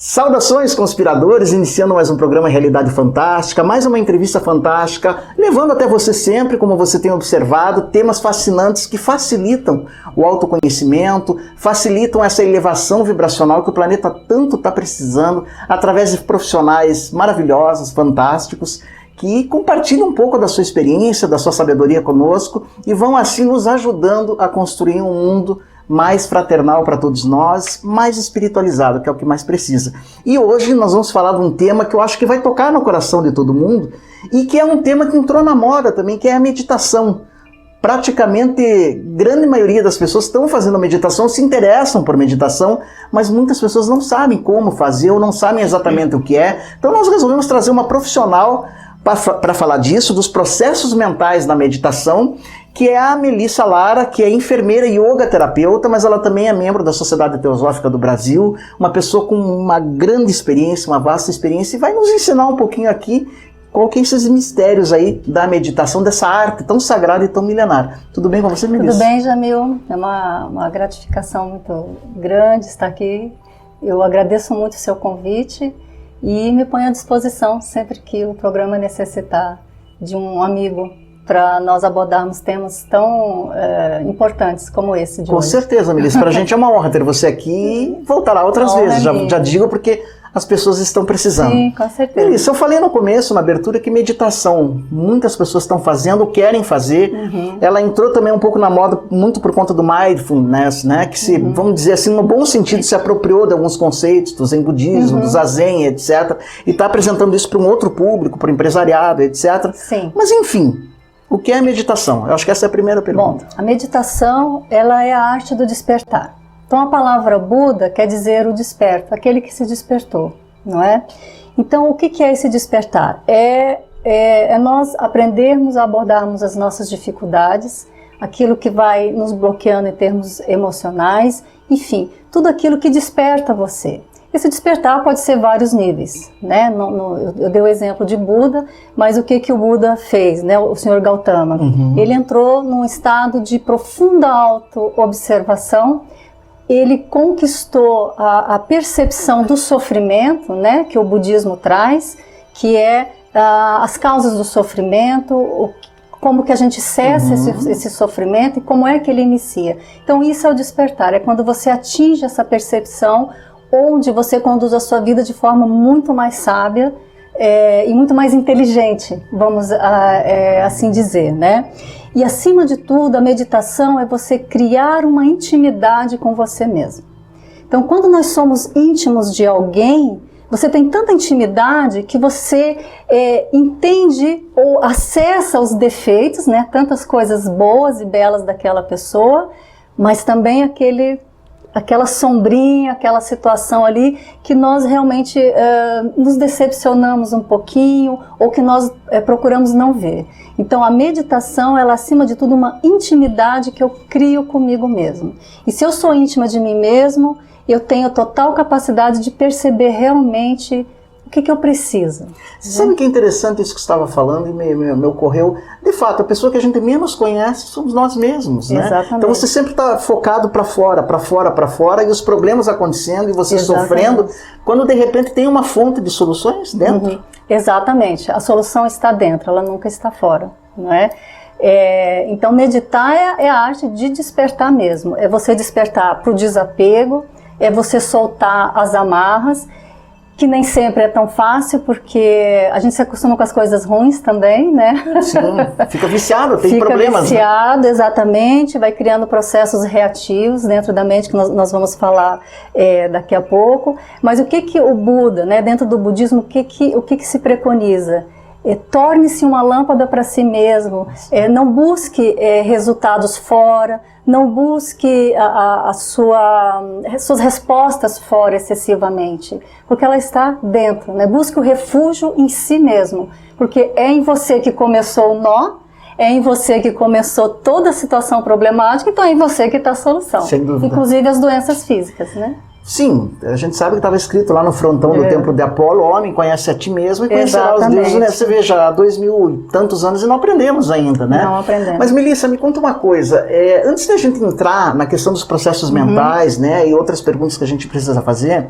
Saudações, conspiradores, iniciando mais um programa Realidade Fantástica, mais uma entrevista fantástica, levando até você sempre, como você tem observado, temas fascinantes que facilitam o autoconhecimento, facilitam essa elevação vibracional que o planeta tanto está precisando, através de profissionais maravilhosos, fantásticos, que compartilham um pouco da sua experiência, da sua sabedoria conosco e vão assim nos ajudando a construir um mundo mais fraternal para todos nós, mais espiritualizado, que é o que mais precisa. E hoje nós vamos falar de um tema que eu acho que vai tocar no coração de todo mundo e que é um tema que entrou na moda também, que é a meditação. Praticamente, grande maioria das pessoas estão fazendo meditação, se interessam por meditação, mas muitas pessoas não sabem como fazer ou não sabem exatamente o que é. Então nós resolvemos trazer uma profissional para falar disso, dos processos mentais na meditação, que é a Melissa Lara, que é enfermeira e yoga terapeuta, mas ela também é membro da Sociedade Teosófica do Brasil, uma pessoa com uma grande experiência, uma vasta experiência, e vai nos ensinar um pouquinho aqui qual que é esses mistérios aí da meditação, dessa arte tão sagrada e tão milenar. Tudo bem com você, Melissa? Tudo bem, Jamil. É uma gratificação muito grande estar aqui. Eu agradeço muito o seu convite e me ponho à disposição sempre que o programa necessitar de um amigo para nós abordarmos temas tão importantes como esse de hoje. Com certeza, Melissa. Para a gente é uma honra ter você aqui e voltará outras vezes. Já digo porque as pessoas estão precisando. Sim, com certeza. Melissa, eu falei no começo, na abertura, que meditação, muitas pessoas estão fazendo, querem fazer. Ela entrou também um pouco na moda, muito por conta do mindfulness, né? Que se, vamos dizer assim, no bom sentido, se apropriou de alguns conceitos do Zen budismo, do Zazen, etc. E está apresentando isso para um outro público, para o empresariado, etc. Sim. Mas enfim, o que é a meditação? Eu acho que essa é a primeira pergunta. Bom, a meditação, ela é a arte do despertar. Então a palavra Buda quer dizer o desperto, aquele que se despertou, não é? Então o que é esse despertar? É nós aprendermos a abordarmos as nossas dificuldades, aquilo que vai nos bloqueando em termos emocionais, enfim, tudo aquilo que desperta você. Esse despertar pode ser vários níveis, né? Eu dei o exemplo de Buda, mas o que o Buda fez, né? O Sr. Gautama? Ele entrou num estado de profunda auto-observação. Ele conquistou a percepção do sofrimento, né, que o budismo traz, que é as causas do sofrimento, como que a gente cessa esse sofrimento e como é que ele inicia. Então isso é o despertar, é quando você atinge essa percepção onde você conduz a sua vida de forma muito mais sábia e muito mais inteligente, vamos assim dizer, né? E acima de tudo, a meditação é você criar uma intimidade com você mesmo. Então, quando nós somos íntimos de alguém, você tem tanta intimidade que você entende ou acessa os defeitos, né? Tantas coisas boas e belas daquela pessoa, mas também aquela sombrinha, aquela situação ali que nós realmente nos decepcionamos um pouquinho ou que nós procuramos não ver. Então a meditação, ela é acima de tudo uma intimidade que eu crio comigo mesmo. E se eu sou íntima de mim mesmo, eu tenho total capacidade de perceber realmente o que eu preciso. Sabe que é interessante isso que você estava falando e me ocorreu? De fato, a pessoa que a gente menos conhece somos nós mesmos, né? Exatamente. Então você sempre está focado para fora, e os problemas acontecendo e você sofrendo, quando de repente tem uma fonte de soluções dentro. Exatamente, a solução está dentro, ela nunca está fora, não é? Então meditar é a arte de despertar mesmo, é você despertar para o desapego, é você soltar as amarras, que nem sempre é tão fácil, porque a gente se acostuma com as coisas ruins também, né? Sim, fica viciado, tem problemas. Fica viciado, né? Exatamente, vai criando processos reativos dentro da mente, que nós vamos falar daqui a pouco. Mas o que o Buda, né, dentro do budismo, o que se preconiza? Torne-se uma lâmpada para si mesmo, não busque resultados fora, não busque suas respostas fora excessivamente, porque ela está dentro, né? Busque o refúgio em si mesmo, porque é em você que começou o nó, é em você que começou toda a situação problemática, então é em você que está a solução, sem dúvida. Inclusive as doenças físicas, né? Sim, a gente sabe que estava escrito lá no frontão do templo de Apolo: homem, conhece a ti mesmo e conhecerá os deuses, né? Você veja, há 2000 e tantos anos e não aprendemos ainda, né? Não aprendemos. Mas Melissa, me conta uma coisa, antes da gente entrar na questão dos processos mentais, né, e outras perguntas que a gente precisa fazer,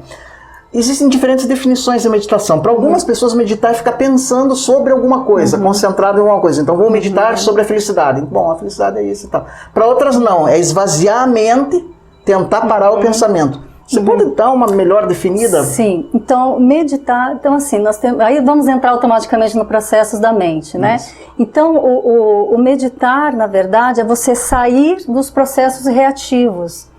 Existem diferentes definições de meditação. Para algumas pessoas, meditar é ficar pensando sobre alguma coisa, concentrado em alguma coisa. Então, vou meditar sobre a felicidade. Bom, a felicidade é isso e tal. Para outras, não. É esvaziar a mente, tentar parar o pensamento. Você pode dar uma melhor definida? Sim. Então, meditar... Então, assim, nós temos... Aí vamos entrar automaticamente no processo da mente, né? Isso. Então, o meditar, na verdade, é você sair dos processos reativos.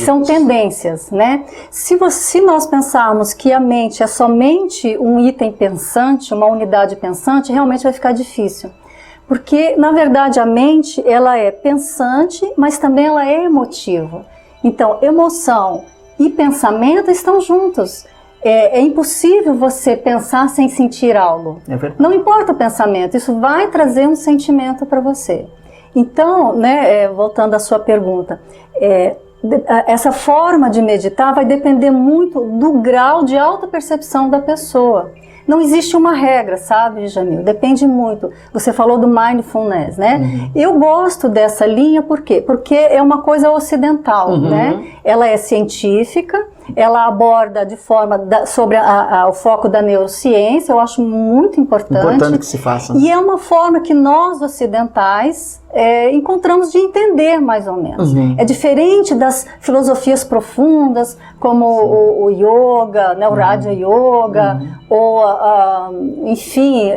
São tendências, né? Se nós pensarmos que a mente é somente um item pensante, uma unidade pensante, realmente vai ficar difícil. Porque, na verdade, a mente, ela é pensante, mas também ela é emotiva. Então, emoção e pensamento estão juntos. É impossível você pensar sem sentir algo. Não importa o pensamento, isso vai trazer um sentimento para você. Então, né, voltando à sua pergunta, essa forma de meditar vai depender muito do grau de autopercepção da pessoa. Não existe uma regra, sabe, Jamil? Depende muito. Você falou do mindfulness, né? Eu gosto dessa linha, por quê? Porque é uma coisa ocidental, né? Ela é científica, ela aborda de forma sobre o foco da neurociência, eu acho muito importante. Importante que se faça. E é uma forma que nós ocidentais encontramos de entender mais ou menos. É diferente das filosofias profundas, como o yoga, né, o Raja Yoga, ou, enfim,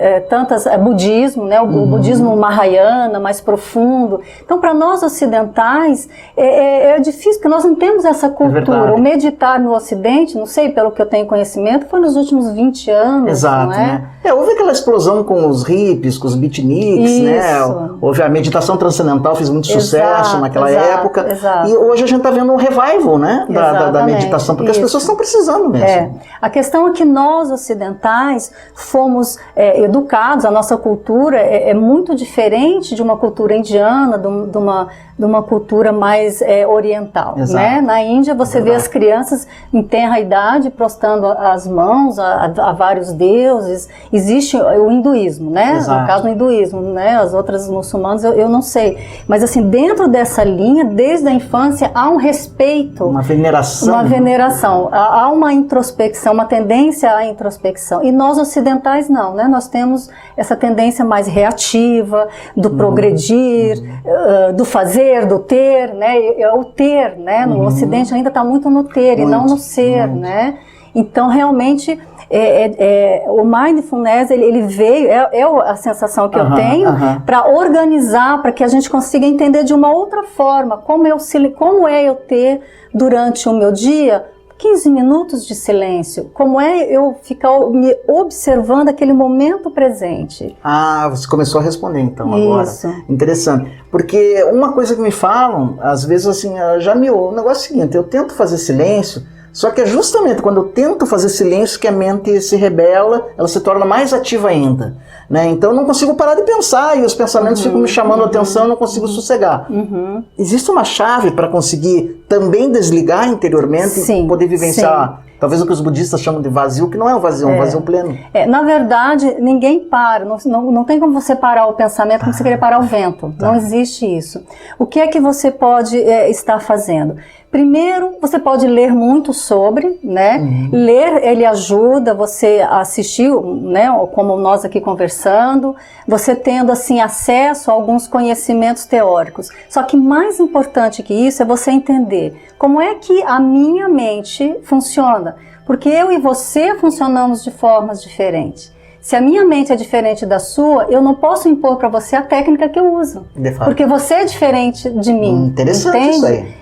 budismo, né, o budismo Mahayana, mais profundo. Então, para nós ocidentais, é difícil, porque nós não temos essa cultura. O meditar no Ocidente, não sei, pelo que eu tenho conhecimento, foi nos últimos 20 anos. Exato, não é? Né? Houve aquela explosão com os hippies, com os beatniks, né? Houve a meditação transcendental, fez muito sucesso naquela época. E hoje a gente está vendo um revival, né? Da meditação, porque as pessoas estão precisando mesmo. A questão é que nós, ocidentais, fomos educados, a nossa cultura é muito diferente de uma cultura indiana, de uma cultura mais oriental. Né? Na Índia, você vê as crianças em tenra idade prostando as mãos a vários deuses. Existe o hinduísmo, né? No caso do hinduísmo, né? As outras muçulmanas eu não sei. Mas assim, dentro dessa linha, desde a infância, há um respeito. Uma veneração. Uma veneração. Há uma introspecção, uma tendência à introspecção. E nós ocidentais não, né? Nós temos essa tendência mais reativa, do progredir, do fazer, do ter, né? O ter, né? No Ocidente ainda está muito no ter e não no ser, né? Então, realmente, o mindfulness, ele veio, a sensação que eu tenho, para organizar, para que a gente consiga entender de uma outra forma, como é eu ter, durante o meu dia, 15 minutos de silêncio, como é eu ficar me observando aquele momento presente. Você começou a responder então agora. Isso. Interessante, porque uma coisa que me falam, às vezes assim, o negócio é o seguinte, eu tento fazer silêncio, só que é justamente quando eu tento fazer silêncio que a mente se rebela, ela se torna mais ativa ainda, né? Então eu não consigo parar de pensar e os pensamentos ficam me chamando a atenção, eu não consigo sossegar. Existe uma chave para conseguir também desligar interiormente e poder vivenciar, talvez o que os budistas chamam de vazio, que não é um vazio, é um vazio pleno. Na verdade, ninguém para, não tem como você parar o pensamento como você querer parar o vento, não existe isso. O que é que você pode estar fazendo? Primeiro, você pode ler muito sobre, né? Ler, ele ajuda você a assistir, né? Como nós aqui conversando, você tendo, assim, acesso a alguns conhecimentos teóricos. Só que mais importante que isso é você entender como é que a minha mente funciona. Porque eu e você funcionamos de formas diferentes. Se a minha mente é diferente da sua, eu não posso impor para você a técnica que eu uso. Porque você é diferente de mim. Interessante, entende? Isso aí.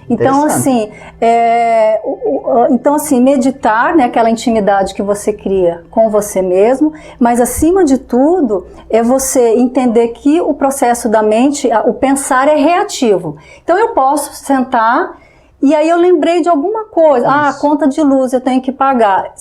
Então assim, meditar, né, aquela intimidade que você cria com você mesmo, mas acima de tudo é você entender que o processo da mente, o pensar é reativo. Então eu posso sentar e aí eu lembrei de alguma coisa, a conta de luz eu tenho que pagar.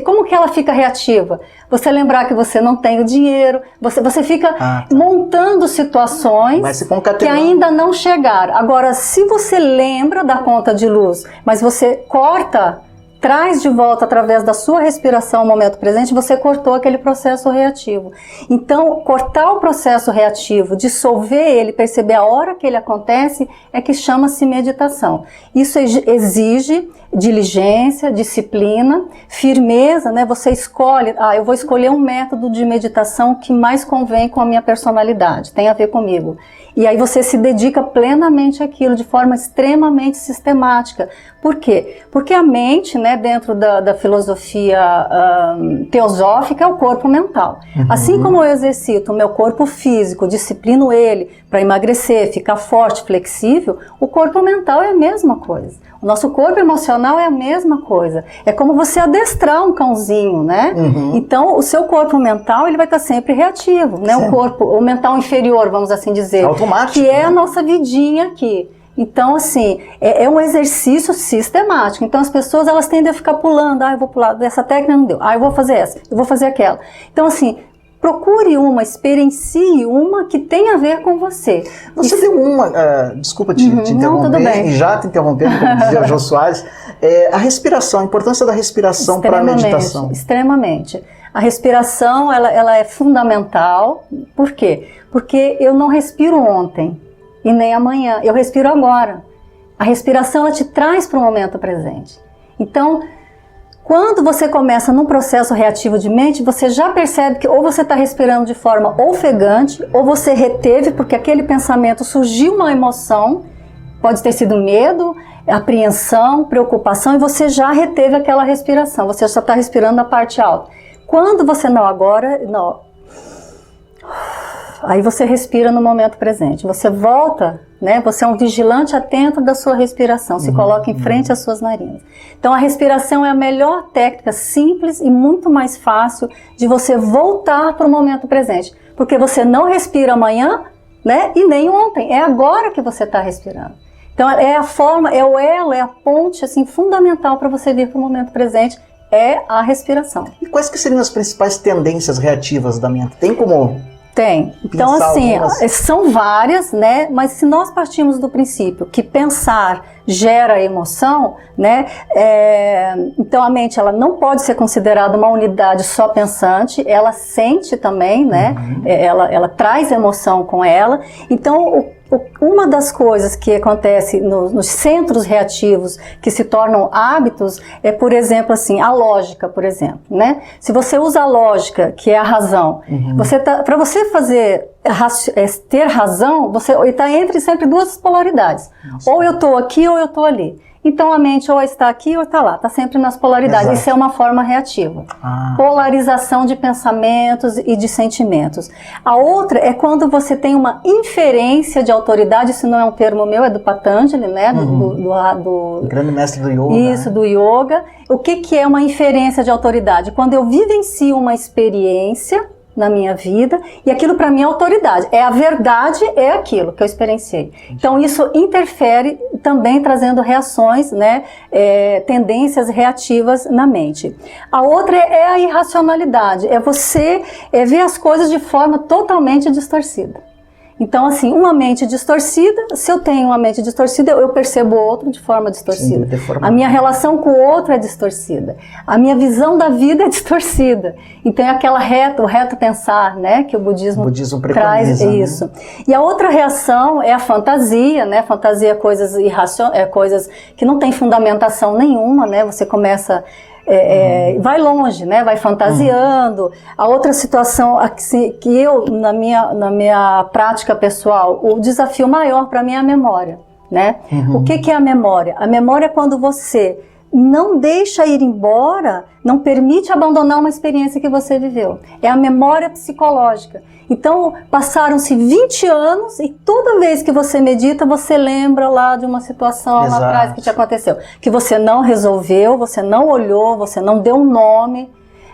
Como que ela fica reativa? Você lembrar que você não tem o dinheiro, você fica montando situações que ainda não chegaram. Agora, se você lembra da conta de luz, mas você corta traz de volta através da sua respiração ao momento presente, você cortou aquele processo reativo. Então, cortar o processo reativo, dissolver ele, perceber a hora que ele acontece, é que chama-se meditação. Isso exige diligência, disciplina, firmeza, né? Você escolhe, eu vou escolher um método de meditação que mais convém com a minha personalidade, tem a ver comigo. E aí você se dedica plenamente àquilo, de forma extremamente sistemática. Por quê? Porque a mente, né, dentro da filosofia teosófica, é o corpo mental. Assim como eu exercito o meu corpo físico, disciplino ele para emagrecer, ficar forte, flexível, o corpo mental é a mesma coisa. O nosso corpo emocional é a mesma coisa. É como você adestrar um cãozinho, né? Então, o seu corpo mental, ele vai estar sempre reativo, né? O mental inferior, vamos assim dizer. Automático. Que é a nossa vidinha aqui. Então, assim, é um exercício sistemático. Então, as pessoas, elas tendem a ficar pulando. Eu vou pular, essa técnica não deu. Eu vou fazer essa, eu vou fazer aquela. Então, assim, procure uma, experiencie uma que tenha a ver com você. Você deu uma, desculpa te interromper, não, tudo bem. E já te interrompendo, como dizia o Jô Soares, a respiração, a importância da respiração para a meditação. Extremamente. A respiração, ela é fundamental. Por quê? Porque eu não respiro ontem e nem amanhã, eu respiro agora. A respiração, ela te traz para o momento presente. Então, quando você começa num processo reativo de mente, você já percebe que ou você está respirando de forma ofegante, ou você reteve, porque aquele pensamento surgiu uma emoção, pode ter sido medo, apreensão, preocupação, e você já reteve aquela respiração, você só está respirando na parte alta. Quando você não, aí você respira no momento presente, você volta, né? Você é um vigilante atento da sua respiração, se coloca em frente às suas narinas. Então a respiração é a melhor técnica, simples e muito mais fácil de você voltar para o momento presente, porque você não respira amanhã, né? E nem ontem, é agora que você está respirando. Então é a forma, é o elo, é a ponte assim, fundamental para você vir para o momento presente, é a respiração. E quais que seriam as principais tendências reativas da mente? Tem como... Tem. Então, assim, são várias, né? Mas se nós partimos do princípio que pensar gera emoção, né? Então a mente, ela não pode ser considerada uma unidade só pensante, ela sente também, né? Ela traz emoção com ela. Então, uma das coisas que acontece nos centros reativos que se tornam hábitos é, por exemplo, assim, a lógica, por exemplo, né? Se você usa a lógica, que é a razão, para você ter razão, você está entre sempre duas polaridades. Ou eu estou aqui ou eu estou ali. Então a mente ou está aqui ou está lá, está sempre nas polaridades. Exato. Isso é uma forma reativa. Polarização de pensamentos e de sentimentos. A outra é quando você tem uma inferência de autoridade, isso não é um termo meu, é do Patanjali, né? Do grande mestre do yoga. Isso, do yoga. O que é uma inferência de autoridade? Quando eu vivencio uma experiência na minha vida, e aquilo para mim é autoridade, é a verdade, é aquilo que eu experienciei. Então isso interfere também trazendo reações, né, tendências reativas na mente. A outra é a irracionalidade, é você ver as coisas de forma totalmente distorcida. Então, assim, uma mente distorcida, se eu tenho uma mente distorcida, eu percebo o outro de forma distorcida. A minha relação com o outro é distorcida. A minha visão da vida é distorcida. Então, é o reto pensar, né, que o budismo traz isso. Né? E a outra reação é a fantasia, né? Fantasia é coisas coisas que não têm fundamentação nenhuma, né? Você começa... vai longe, né? Vai fantasiando. A outra situação que eu, na minha prática pessoal, o desafio maior para mim é a memória, né? O que é a memória? A memória é quando você não deixa ir embora, não permite abandonar uma experiência que você viveu. É a memória psicológica. Então, passaram-se 20 anos e toda vez que você medita, você lembra lá de uma situação lá atrás que te aconteceu. Que você não resolveu, você não olhou, você não deu um nome,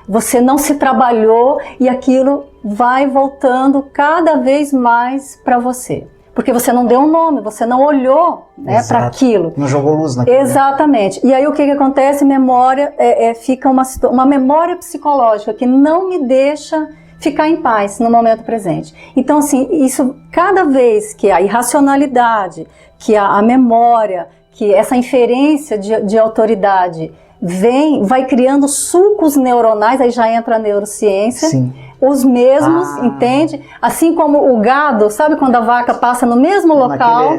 você não se trabalhou e aquilo vai voltando cada vez mais para você. Porque você não deu um nome, você não olhou, né, para aquilo. Não jogou luz naquilo. Exatamente. E aí o que acontece? Memória fica uma memória psicológica que não me deixa ficar em paz no momento presente. Então, assim, isso cada vez que a irracionalidade, que a memória, que essa inferência de autoridade vai criando sulcos neuronais, aí já entra a neurociência. Sim. Os mesmos, entende? Assim como o gado, sabe quando a vaca passa no mesmo local?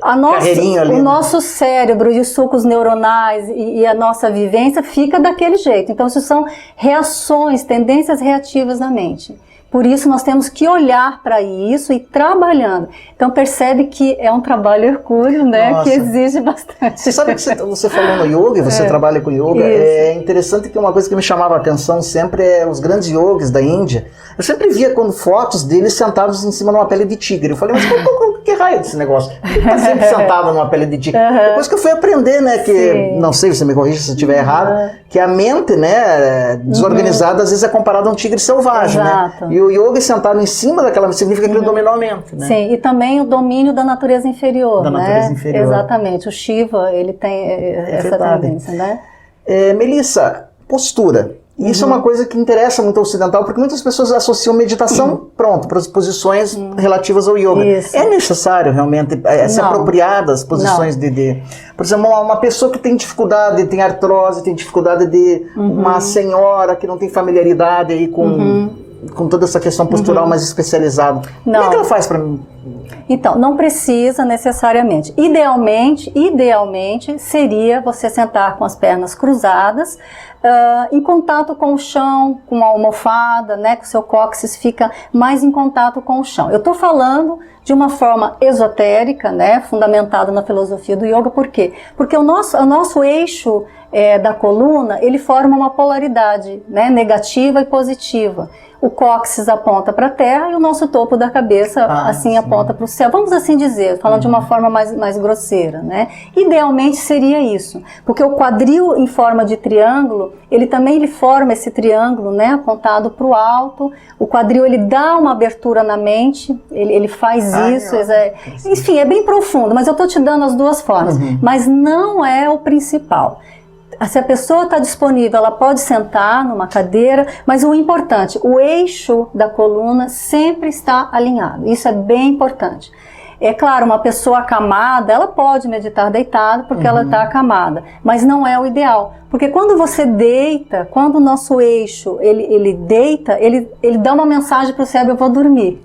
O nosso cérebro e os sulcos neuronais e a nossa vivência fica daquele jeito. Então, isso são reações, tendências reativas na mente. Por isso, nós temos que olhar para isso e ir trabalhando. Então, percebe que é um trabalho hercúleo, né? Nossa. Que exige bastante. Você sabe que você falou no yoga, você trabalha com yoga. Isso. É interessante que uma coisa que me chamava a atenção sempre é os grandes yogis da Índia. Eu sempre via fotos deles sentados em cima de uma pele de tigre. Eu falei, mas que raio desse negócio? Por que tá sempre sentado numa pele de tigre? Depois que eu fui aprender, né? Que, não sei, você me corrige se eu estiver errado, que a mente, né, desorganizada, às vezes é comparada a um tigre selvagem, exato. Né? E o yoga sentado em cima daquela significa que ele dominou a mente, né? Sim, e também o domínio da natureza inferior, da natureza inferior. Exatamente, o Shiva, ele tem essa tendência, né? Melissa, postura. Isso é uma coisa que interessa muito ao ocidental, porque muitas pessoas associam meditação, pronto, para as posições relativas ao yoga. Isso. É necessário realmente se apropriar das posições de... Por exemplo, uma pessoa que tem dificuldade, tem artrose, tem dificuldade de... Uma senhora que não tem familiaridade aí com toda essa questão postural mais especializada. Como é que ela faz para mim? Então, não precisa necessariamente. Idealmente seria você sentar com as pernas cruzadas, em contato com o chão, com a almofada, né, que o seu cóccix fica mais em contato com o chão. Eu estou falando de uma forma esotérica, né, fundamentada na filosofia do yoga, por quê? Porque o nosso eixo da coluna, ele forma uma polaridade, né, negativa e positiva. O cóccix aponta para a terra e o nosso topo da cabeça aponta para o céu. Vamos assim dizer, falando de uma forma mais grosseira, né? Idealmente seria isso, porque o quadril em forma de triângulo, ele forma esse triângulo, né, apontado para o alto. O quadril, ele dá uma abertura na mente, ele faz isso. Enfim, é bem profundo, mas eu estou te dando as duas formas. Mas não é o principal. Se a pessoa está disponível, ela pode sentar numa cadeira, mas o importante, o eixo da coluna sempre está alinhado. Isso é bem importante. É claro, uma pessoa acamada, ela pode meditar deitada porque ela está acamada, mas não é o ideal. Porque quando você deita, quando o nosso eixo, ele deita, ele dá uma mensagem para o cérebro, eu vou dormir.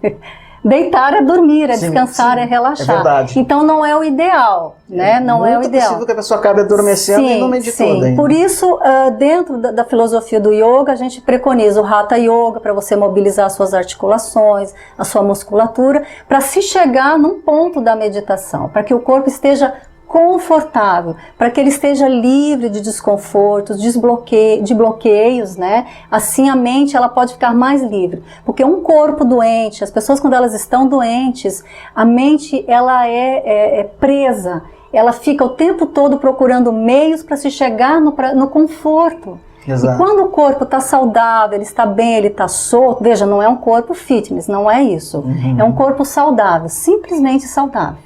Deitar é dormir, é descansar, é relaxar. É verdade. Então não é o ideal, né? Não é o ideal. É possível que a pessoa acabe adormecendo e não meditou ainda. Por isso, dentro da filosofia do yoga, a gente preconiza o Hatha Yoga para você mobilizar as suas articulações, a sua musculatura, para se chegar num ponto da meditação, para que o corpo esteja confortável, para que ele esteja livre de desconfortos, de bloqueios, né? Assim a mente ela pode ficar mais livre, porque um corpo doente, as pessoas quando elas estão doentes, a mente ela é presa, ela fica o tempo todo procurando meios para se chegar no conforto. Exato. E quando o corpo está saudável, ele está bem, ele está solto, veja, não é um corpo fitness, não é isso, é um corpo saudável, simplesmente saudável.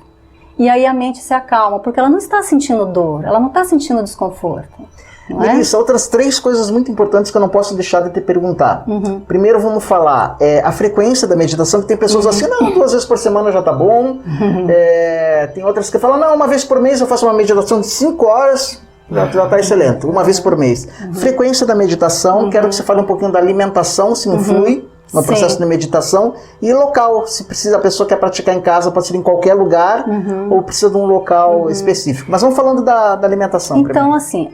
E aí a mente se acalma, porque ela não está sentindo dor, ela não está sentindo desconforto. Melissa, outras 3 coisas muito importantes que eu não posso deixar de te perguntar. Primeiro vamos falar a frequência da meditação, que tem pessoas assim, não, 2 vezes por semana já tá bom. Tem outras que falam, não, 1 vez por mês eu faço uma meditação de 5 horas, já está excelente, 1 vez por mês. Frequência da meditação, quero que você fale um pouquinho da alimentação, se influi no processo de meditação, e local, se precisa, a pessoa quer praticar em casa, pode ser em qualquer lugar, ou precisa de um local específico. Mas vamos falando da alimentação. Então, primeiro. Assim,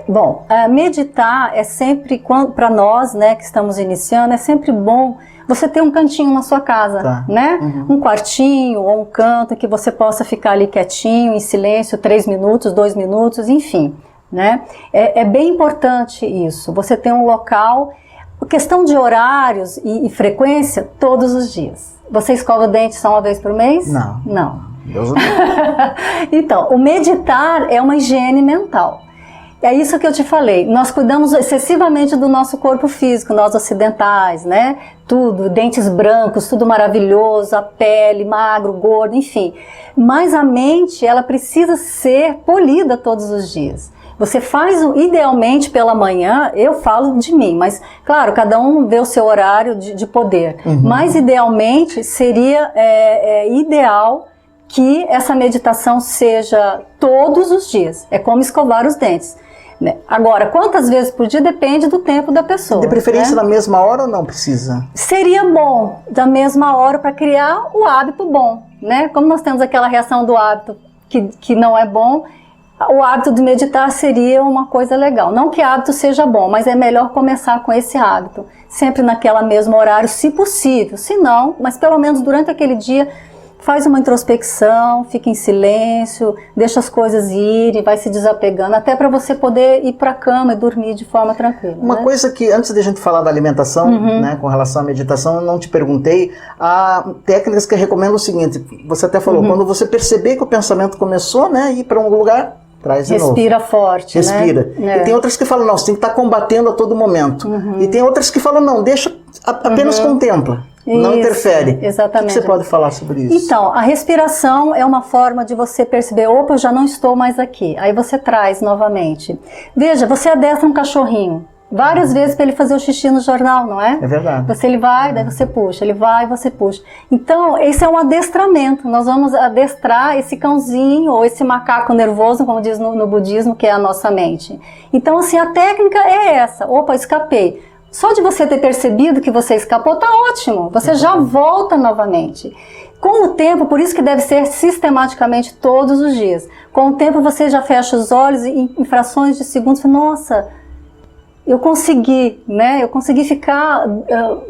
bom, meditar é sempre, para nós, né, que estamos iniciando, é sempre bom você ter um cantinho na sua casa, né? Um quartinho ou um canto que você possa ficar ali quietinho, em silêncio, 3 minutos, 2 minutos, enfim, né? É bem importante isso, você ter um local. Questão de horários e frequência, todos os dias. Você escova o dente só 1 vez por mês? Não. Deus o livre. Então, o meditar é uma higiene mental. É isso que eu te falei, nós cuidamos excessivamente do nosso corpo físico, nós ocidentais, né? Tudo, dentes brancos, tudo maravilhoso, a pele, magro, gordo, enfim. Mas a mente, ela precisa ser polida todos os dias. Você faz idealmente pela manhã, eu falo de mim, mas claro, cada um vê o seu horário de poder. Mas idealmente seria ideal que essa meditação seja todos os dias. É como escovar os dentes. né? Agora, quantas vezes por dia depende do tempo da pessoa. De preferência né? na mesma hora ou não precisa? Seria bom da mesma hora para criar o hábito bom, né? Como nós temos aquela reação do hábito que não é bom, o hábito de meditar seria uma coisa legal. Não que hábito seja bom, mas é melhor começar com esse hábito, sempre naquela mesmo horário, se possível. Se não, mas pelo menos durante aquele dia, faz uma introspecção, fica em silêncio, deixa as coisas irem, vai se desapegando, até para você poder ir para a cama e dormir de forma tranquila. Uma coisa que, antes de a gente falar da alimentação, né, com relação à meditação, eu não te perguntei, há técnicas que recomendam o seguinte, você até falou, quando você perceber que o pensamento começou, né, ir para um lugar, traz de novo. Respira forte, Respira. né? E tem outras que falam, não, você tem que estar combatendo a todo momento. E tem outras que falam, não, deixa, apenas contempla. Não interfere. Exatamente. O que você pode falar sobre isso? Então, a respiração é uma forma de você perceber, opa, eu já não estou mais aqui. Aí você traz novamente. Veja, você adestra um cachorrinho várias vezes para ele fazer o xixi no jornal, não é? É verdade. Ele vai, daí você puxa, ele vai, você puxa. Então, esse é um adestramento. Nós vamos adestrar esse cãozinho ou esse macaco nervoso, como diz no budismo, que é a nossa mente. Então, assim, a técnica é essa. Opa, escapei. Só de você ter percebido que você escapou, tá ótimo. Você já volta novamente. Com o tempo, por isso que deve ser sistematicamente todos os dias. Com o tempo você já fecha os olhos e em frações de segundos, nossa, eu consegui, né? Eu consegui ficar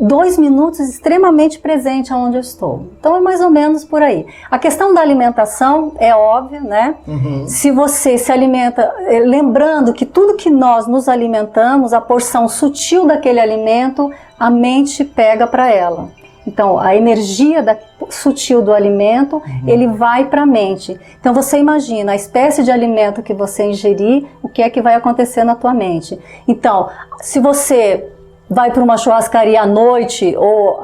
2 minutos extremamente presente aonde eu estou. Então é mais ou menos por aí. A questão da alimentação é óbvia, né? Se você se alimenta, lembrando que tudo que nós nos alimentamos, a porção sutil daquele alimento, a mente pega para ela. Então, a energia sutil do alimento, ele vai para a mente. Então, você imagina a espécie de alimento que você ingerir, o que é que vai acontecer na tua mente. Então, se você vai para uma churrascaria à noite ou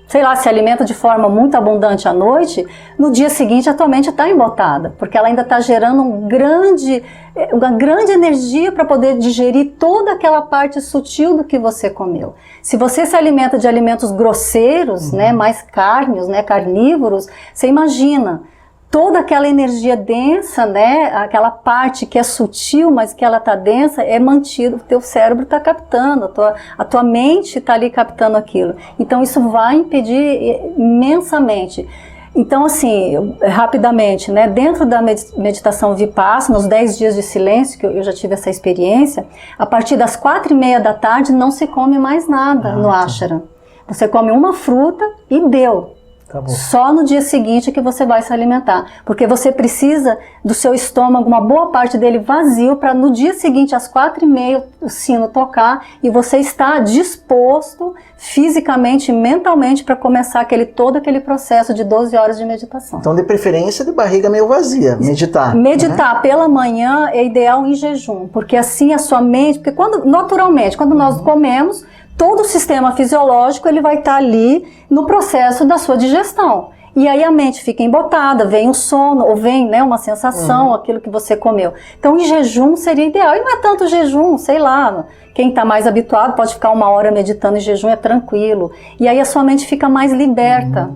sei lá, se alimenta de forma muito abundante à noite, no dia seguinte a tua mente está embotada, porque ela ainda está gerando uma grande energia para poder digerir toda aquela parte sutil do que você comeu. Se você se alimenta de alimentos grosseiros, né, mais cárneos, né, carnívoros, você imagina toda aquela energia densa, né, aquela parte que é sutil, mas que ela está densa, é mantida, o teu cérebro está captando, a tua mente está ali captando aquilo. Então isso vai impedir imensamente. Então assim, rapidamente, né, dentro da meditação Vipassana, nos 10 dias de silêncio, que eu já tive essa experiência, a partir das 4:30 da tarde não se come mais nada no ashram. Você come uma fruta e deu. Acabou. Só no dia seguinte que você vai se alimentar, porque você precisa do seu estômago, uma boa parte dele vazio, para no dia seguinte às 4:30 o sino tocar e você está disposto fisicamente e mentalmente para começar todo aquele processo de 12 horas de meditação. Então, de preferência, de barriga meio vazia, meditar. Meditar, né? Pela manhã é ideal em jejum, porque assim a sua mente, porque naturalmente, quando nós comemos, todo o sistema fisiológico ele vai estar ali no processo da sua digestão. E aí a mente fica embotada, vem o sono, ou vem, né, uma sensação, aquilo que você comeu. Então em jejum seria ideal. E não é tanto jejum, sei lá, quem está mais habituado pode ficar 1 hora meditando em jejum, é tranquilo. E aí a sua mente fica mais liberta.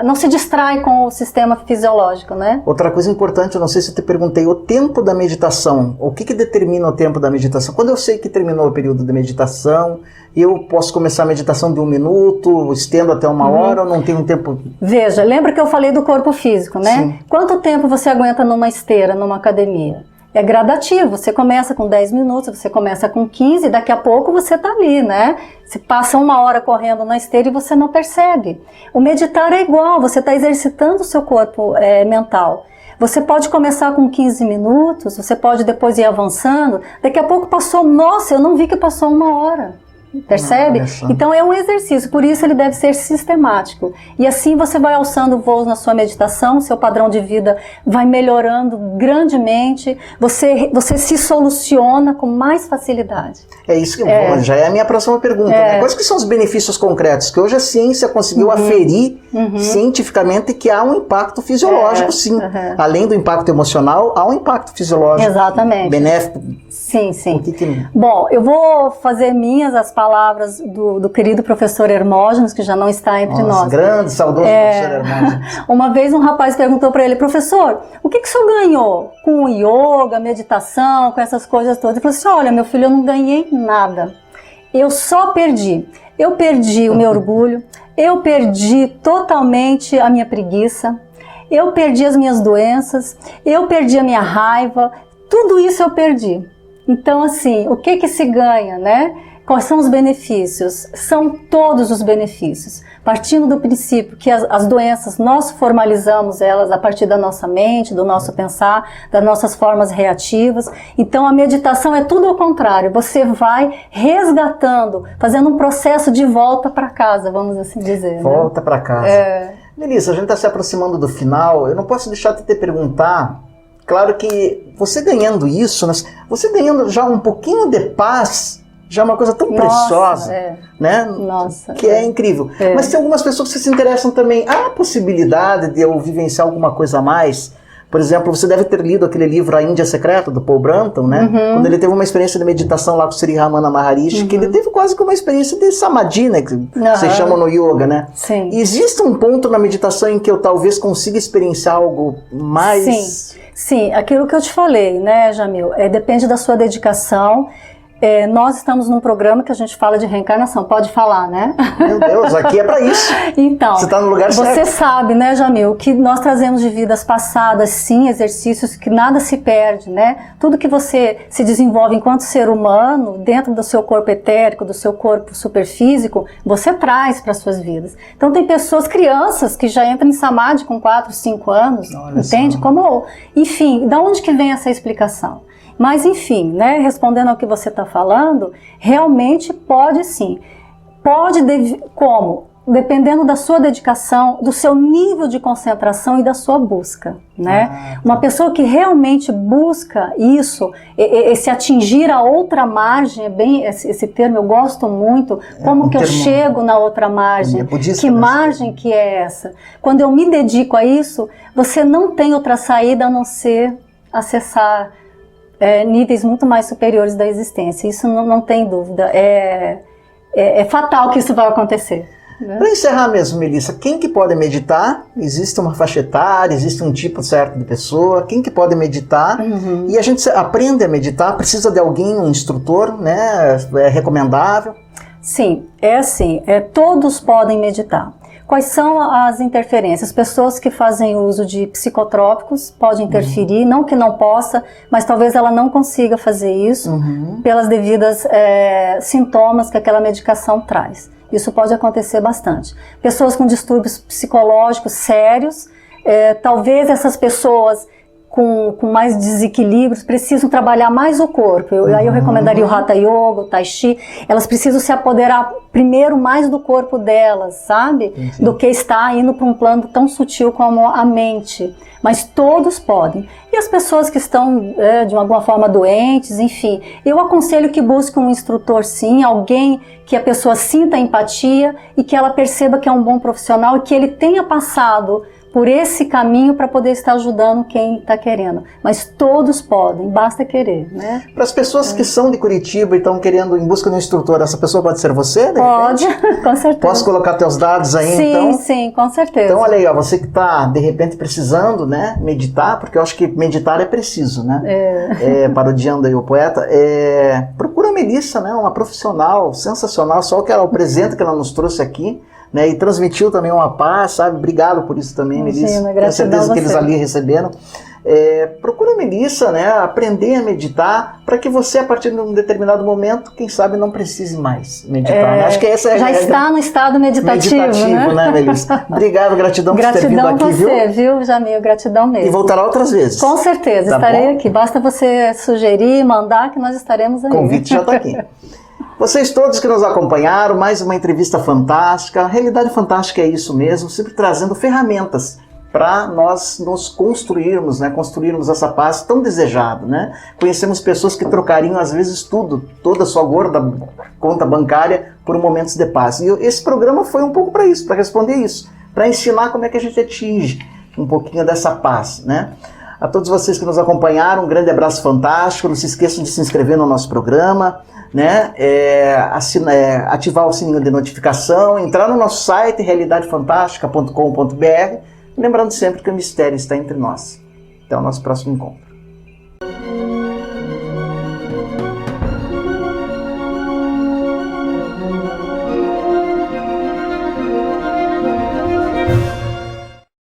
Não se distrai com o sistema fisiológico, né? Outra coisa importante, eu não sei se eu te perguntei, o tempo da meditação, o que determina o tempo da meditação? Quando eu sei que terminou o período de meditação, eu posso começar a meditação de 1 minuto, estendo até 1 hora, ou não tenho um tempo? Veja, lembra que eu falei do corpo físico, né? Sim. Quanto tempo você aguenta numa esteira, numa academia? É gradativo, você começa com 10 minutos, você começa com 15, daqui a pouco você está ali, né? Você passa 1 hora correndo na esteira e você não percebe. O meditar é igual, você está exercitando o seu corpo mental. Você pode começar com 15 minutos, você pode depois ir avançando, daqui a pouco passou, nossa, eu não vi que passou 1 hora. Percebe? Então é um exercício, por isso ele deve ser sistemático. E assim você vai alçando voos na sua meditação, seu padrão de vida vai melhorando grandemente, você se soluciona com mais facilidade. É isso que já é a minha próxima pergunta. Né? Quais que são os benefícios concretos? Que hoje a ciência conseguiu aferir cientificamente que há um impacto fisiológico, sim. Além do impacto emocional, há um impacto fisiológico. Exatamente. Benéfico Sim, sim. O que... Bom, eu vou fazer minhas as palavras do querido professor Hermógenes, que já não está entre nós. Grande, saudoso professor Hermógenes. Uma vez um rapaz perguntou para ele: professor, o que o senhor ganhou com o yoga, meditação, com essas coisas todas? Ele falou assim: olha, meu filho, eu não ganhei nada. Eu só perdi. Eu perdi o meu orgulho, eu perdi totalmente a minha preguiça, eu perdi as minhas doenças, eu perdi a minha raiva, tudo isso eu perdi. Então, assim, o que se ganha, né? Quais são os benefícios? São todos os benefícios. Partindo do princípio que as doenças, nós formalizamos elas a partir da nossa mente, do nosso pensar, das nossas formas reativas. Então, a meditação é tudo ao contrário. Você vai resgatando, fazendo um processo de volta para casa, vamos assim dizer. Volta para casa. Melissa, a gente está se aproximando do final. Eu não posso deixar de te perguntar. Claro que você ganhando isso, você ganhando já um pouquinho de paz, já é uma coisa tão preciosa, né? Nossa, que é incrível. Mas tem algumas pessoas que se interessam também. Há a possibilidade de eu vivenciar alguma coisa a mais? Por exemplo, você deve ter lido aquele livro A Índia Secreta, do Paul Brunton, né? Quando ele teve uma experiência de meditação lá com o Sri Ramana Maharishi, que ele teve quase que uma experiência de samadhi, né? Que vocês chamam no yoga, né? Sim. Existe um ponto na meditação em que eu talvez consiga experienciar algo mais... Sim, aquilo que eu te falei, né, Jamil? Depende da sua dedicação. Nós estamos num programa que a gente fala de reencarnação, pode falar, né? Meu Deus, aqui é para isso. Então, você está no lugar certo. Você sabe, né, Jamil, que nós trazemos de vidas passadas, sim, exercícios que nada se perde, né? Tudo que você se desenvolve enquanto ser humano, dentro do seu corpo etérico, do seu corpo superfísico, você traz para as suas vidas. Então tem pessoas, crianças, que já entram em samadhi com 4, 5 anos, entende? Enfim, da onde que vem essa explicação? Mas enfim, né, respondendo ao que você está falando, realmente pode sim. Como? Dependendo da sua dedicação, do seu nível de concentração e da sua busca, né? Uma pessoa que realmente busca isso, esse atingir a outra margem, esse termo eu gosto muito, como que eu chego na outra margem, que margem que é essa? Quando eu me dedico a isso, você não tem outra saída a não ser acessar níveis muito mais superiores da existência. Isso não tem dúvida. É fatal que isso vai acontecer. Né? Para encerrar mesmo, Melissa, quem que pode meditar? Existe uma faixa etária, existe um tipo certo de pessoa, quem que pode meditar? E a gente aprende a meditar, precisa de alguém, um instrutor, né? É recomendável? Sim, é assim, todos podem meditar. Quais são as interferências? Pessoas que fazem uso de psicotrópicos podem interferir, não que não possa, mas talvez ela não consiga fazer isso pelas devidas sintomas que aquela medicação traz. Isso pode acontecer bastante. Pessoas com distúrbios psicológicos sérios, talvez essas pessoas com mais desequilíbrios precisam trabalhar mais o corpo. Aí eu recomendaria o Hatha Yoga, o Tai Chi. Elas precisam se apoderar primeiro mais do corpo delas, sabe? Do que estar indo para um plano tão sutil como a mente. Mas todos podem. E as pessoas que estão de alguma forma doentes, enfim, eu aconselho que busque um instrutor sim, alguém que a pessoa sinta empatia e que ela perceba que é um bom profissional e que ele tenha passado por esse caminho para poder estar ajudando quem está querendo. Mas todos podem, basta querer, né? Para as pessoas que são de Curitiba e estão querendo em busca de um instrutor, essa pessoa pode ser você? Pode, com certeza. Posso colocar teus dados aí, então? Sim, com certeza. Então, olha aí, ó, você que está, de repente, precisando, né, meditar, porque eu acho que meditar é preciso, né? Parodiando aí o poeta, procura a Melissa, né, uma profissional sensacional, só o presente que ela nos trouxe aqui, né, e transmitiu também uma paz, sabe? Obrigado por isso também, Melissa. Tenho certeza que eles ali receberam. Procura a Melissa, né, aprender a meditar, para que você, a partir de um determinado momento, quem sabe não precise mais meditar. Né? Acho que essa já está no estado meditativo, né, Melissa? Obrigado, gratidão por ter vindo aqui, viu, Jamil? Gratidão mesmo. E voltará outras vezes. Com certeza, estarei aqui. Basta você sugerir, mandar, que nós estaremos aí. O convite já está aqui. Vocês todos que nos acompanharam, mais uma entrevista fantástica. A Realidade Fantástica é isso mesmo, sempre trazendo ferramentas para nós nos construirmos, né? Construirmos essa paz tão desejada, né? Conhecemos pessoas que trocariam, às vezes, toda a sua gorda conta bancária por momentos de paz. E esse programa foi um pouco para isso, para responder isso, para ensinar como é que a gente atinge um pouquinho dessa paz, né? A todos vocês que nos acompanharam, um grande abraço fantástico. Não se esqueçam de se inscrever no nosso programa, né? Ativar o sininho de notificação, entrar no nosso site realidadefantastica.com.br, lembrando sempre que o mistério está entre nós. Até o nosso próximo encontro.